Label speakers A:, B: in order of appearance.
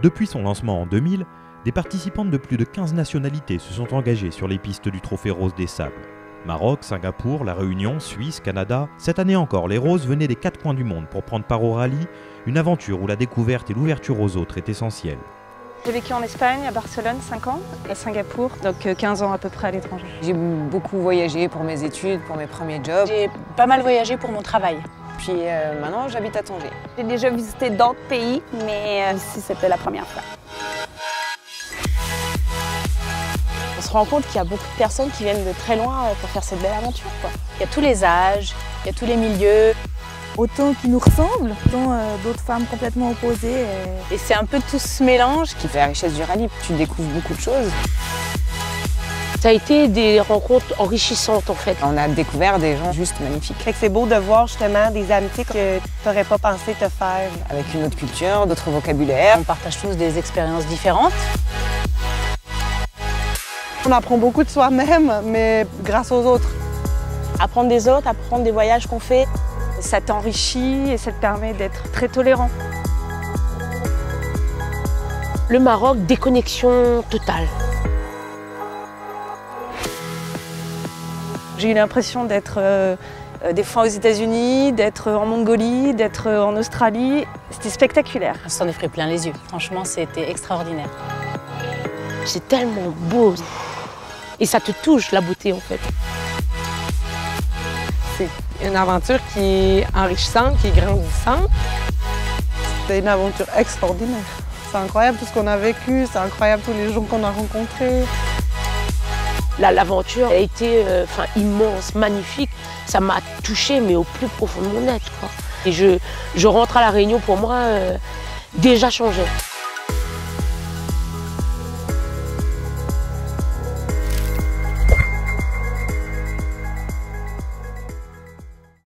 A: Depuis son lancement en 2000, des participantes de plus de 15 nationalités se sont engagées sur les pistes du Trophée Rose des Sables. Maroc, Singapour, La Réunion, Suisse, Canada. Cette année encore, les Roses venaient des 4 coins du monde pour prendre part au rallye, une aventure où la découverte et l'ouverture aux autres est essentielle.
B: J'ai vécu en Espagne, à Barcelone, 5 ans, à Singapour, donc 15 ans à peu près à l'étranger.
C: J'ai beaucoup voyagé pour mes études, pour mes premiers jobs.
D: J'ai pas mal voyagé pour mon travail.
C: Puis maintenant, j'habite à Tanger.
B: J'ai déjà visité d'autres pays, mais ici c'était la première fois.
D: On se rend compte qu'il y a beaucoup de personnes qui viennent de très loin pour faire cette belle aventure, quoi. Il y a tous les âges, il y a tous les milieux.
E: Autant qui nous ressemblent, autant d'autres femmes complètement opposées.
D: Et c'est un peu tout ce mélange
C: Qui fait la richesse du rallye. Tu découvres beaucoup de choses.
F: Ça a été des rencontres enrichissantes en fait.
C: On a découvert des gens juste magnifiques.
G: C'est beau de voir justement des amitiés que tu n'aurais pas pensé te faire.
C: Avec une autre culture, d'autres vocabulaires.
D: On partage tous des expériences différentes.
G: On apprend beaucoup de soi-même, mais grâce aux autres.
D: Apprendre des autres, apprendre des voyages qu'on fait.
B: Ça t'enrichit et ça te permet d'être très tolérant.
F: Le Maroc, déconnexion totale.
B: J'ai eu l'impression d'être des fois aux États-Unis, d'être en Mongolie, d'être en Australie. C'était spectaculaire.
D: On s'en est pris plein les yeux. Franchement, c'était extraordinaire.
F: C'est tellement beau. Et ça te touche, la beauté en fait.
H: C'est une aventure qui est enrichissante, qui est grandissante.
G: C'est une aventure extraordinaire. C'est incroyable tout ce qu'on a vécu, c'est incroyable tous les gens qu'on a rencontrés.
F: L'aventure a été immense, magnifique. Ça m'a touchée, mais au plus profond de mon être, quoi. Et je rentre à La Réunion, pour moi, déjà changé.